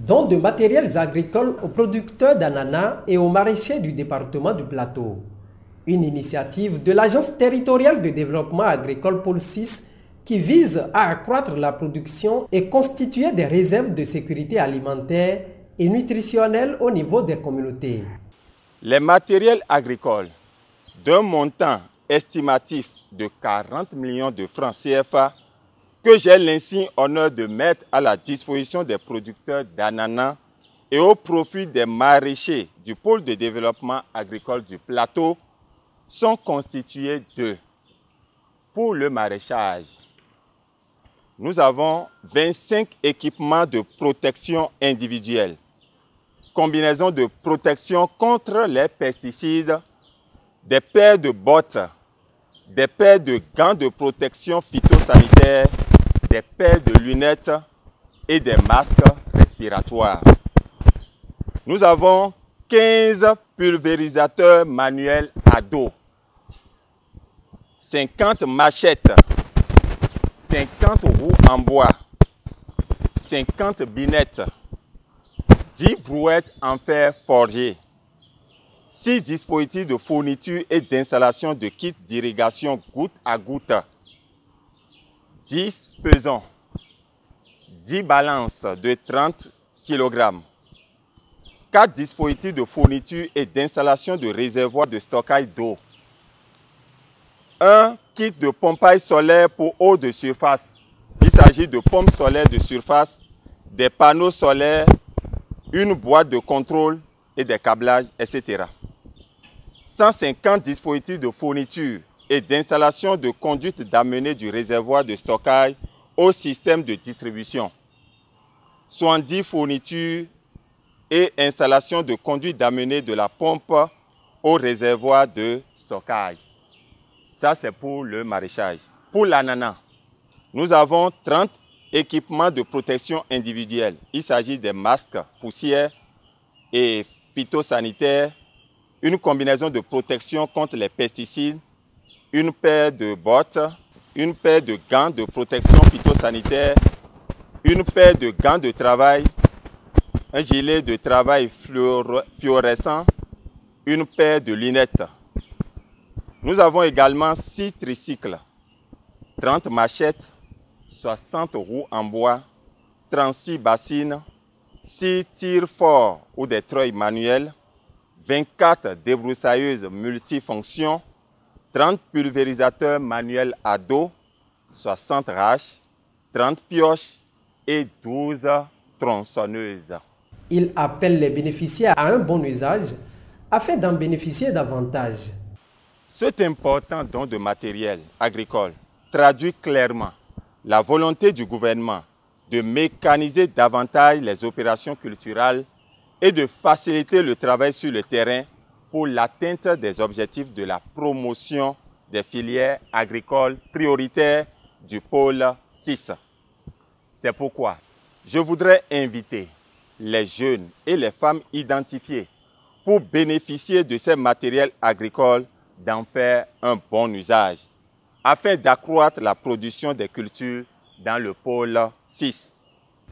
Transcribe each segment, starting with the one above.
Dons de matériels agricoles aux producteurs d'ananas et aux maraîchers du département du Plateau. Une initiative de l'Agence territoriale de développement agricole Pôle 6 qui vise à accroître la production et constituer des réserves de sécurité alimentaire et nutritionnelle au niveau des communautés. Les matériels agricoles d'un montant estimatif de 40 millions de francs CFA que j'ai l'insigne honneur de mettre à la disposition des producteurs d'ananas et au profit des maraîchers du pôle de développement agricole du Plateau sont constitués de, pour le maraîchage, nous avons 25 équipements de protection individuelle, combinaison de protection contre les pesticides, des paires de bottes, des paires de gants de protection phytosanitaire, des paires de lunettes et des masques respiratoires. Nous avons 15 pulvérisateurs manuels à dos, 50 machettes, 50 roues en bois, 50 binettes, 10 brouettes en fer forgé, 6 dispositifs de fourniture et d'installation de kits d'irrigation goutte à goutte, 10 pesons, 10 balances de 30 kg, 4 dispositifs de fourniture et d'installation de réservoirs de stockage d'eau, un kit de pompage solaire pour eau de surface. Il s'agit de pompes solaires de surface, des panneaux solaires, une boîte de contrôle et des câblages, etc. 150 dispositifs de fourniture et d'installation de conduite d'amener du réservoir de stockage au système de distribution. 70 fournitures et installation de conduite d'amener de la pompe au réservoir de stockage. Ça, c'est pour le maraîchage. Pour l'ananas, nous avons 30 équipements de protection individuelle. Il s'agit des masques poussière et phytosanitaires, une combinaison de protection contre les pesticides, une paire de bottes, une paire de gants de protection phytosanitaire, une paire de gants de travail, un gilet de travail fluorescent, une paire de lunettes. Nous avons également 6 tricycles, 30 machettes, 60 roues en bois, 36 bassines, 6 tirs forts ou des treuils manuels, 24 débroussailleuses multifonctions, 30 pulvérisateurs manuels à dos, 60 raches, 30 pioches et 12 tronçonneuses. Il appelle les bénéficiaires à un bon usage afin d'en bénéficier davantage. Cet important don de matériel agricole traduit clairement la volonté du gouvernement de mécaniser davantage les opérations culturelles et de faciliter le travail sur le terrain pour l'atteinte des objectifs de la promotion des filières agricoles prioritaires du pôle 6. C'est pourquoi je voudrais inviter les jeunes et les femmes identifiées pour bénéficier de ces matériels agricoles d'en faire un bon usage, afin d'accroître la production des cultures dans le pôle 6.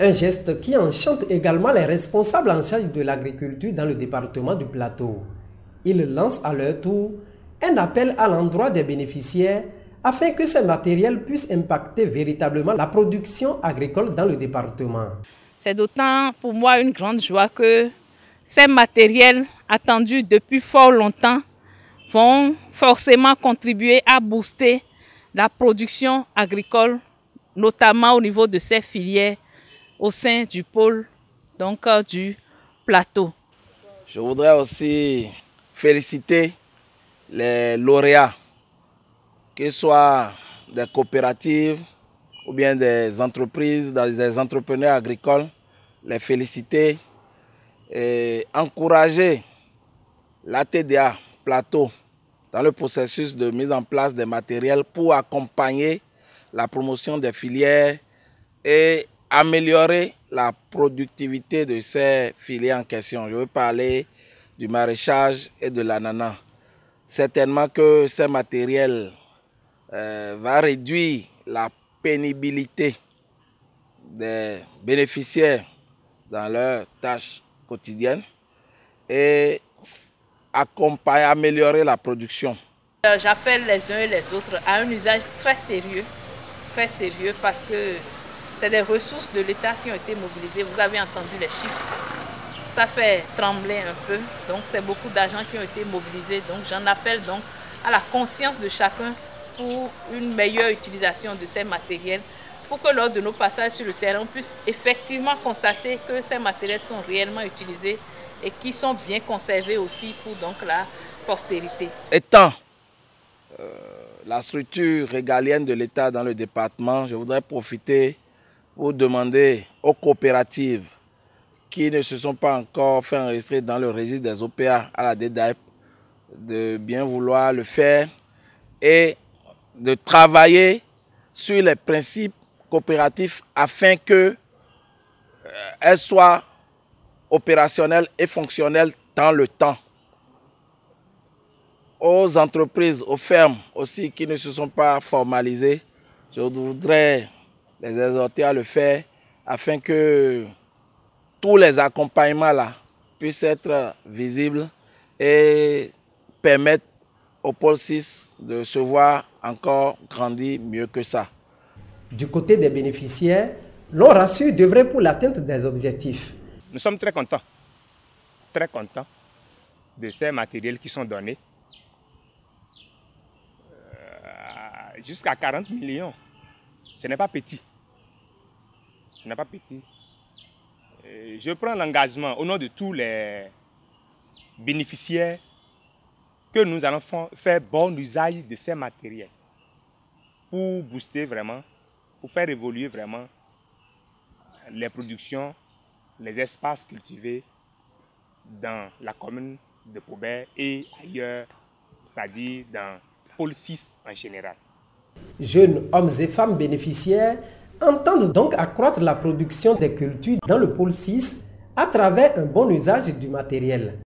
Un geste qui enchante également les responsables en charge de l'agriculture dans le département du Plateau. Ils lancent à leur tour un appel à l'endroit des bénéficiaires afin que ces matériels puissent impacter véritablement la production agricole dans le département. C'est d'autant pour moi une grande joie que ces matériels attendus depuis fort longtemps vont forcément contribuer à booster la production agricole, notamment au niveau de ces filières au sein du pôle du Plateau. Je voudrais aussi féliciter les lauréats, qu'ils soient des coopératives ou bien des entreprises, des entrepreneurs agricoles, les féliciter et encourager la TDA Plateau dans le processus de mise en place des matériels pour accompagner la promotion des filières et améliorer la productivité de ces filières en question. Je veux parler du maraîchage et de l'ananas. Certainement que ces matériels vont réduire la pénibilité des bénéficiaires dans leurs tâches quotidiennes et améliorer la production. J'appelle les uns et les autres à un usage très sérieux parce que c'est des ressources de l'État qui ont été mobilisées. Vous avez entendu les chiffres. Ça fait trembler un peu, donc c'est beaucoup d'argent qui ont été mobilisés. Donc j'en appelle donc à la conscience de chacun pour une meilleure utilisation de ces matériels, pour que lors de nos passages sur le terrain, on puisse effectivement constater que ces matériels sont réellement utilisés et qui sont bien conservés aussi pour donc la postérité. Étant la structure régalienne de l'État dans le département, je voudrais profiter pour demander aux coopératives qui ne se sont pas encore fait enregistrer dans le registre des OPA à la DEDAEP de bien vouloir le faire et de travailler sur les principes coopératifs afin qu'elles soient opérationnelles et fonctionnelles dans le temps. Aux entreprises, aux fermes aussi qui ne se sont pas formalisées, je voudrais les exhorter à le faire afin que tous les accompagnements là puissent être visibles et permettre au pôle 6 de se voir encore grandir mieux que ça. Du côté des bénéficiaires, l'on rassure d'œuvrer pour l'atteinte des objectifs. Nous sommes très contents de ces matériels qui sont donnés. Jusqu'à 40 millions, ce n'est pas petit. Ce n'est pas petit. Je prends l'engagement au nom de tous les bénéficiaires que nous allons faire bon usage de ces matériels pour booster vraiment, pour faire évoluer vraiment les productions, les espaces cultivés dans la commune de Paubert et ailleurs, c'est-à-dire dans pôle 6 en général. Jeunes hommes et femmes bénéficiaires entendent donc accroître la production des cultures dans le pôle 6 à travers un bon usage du matériel.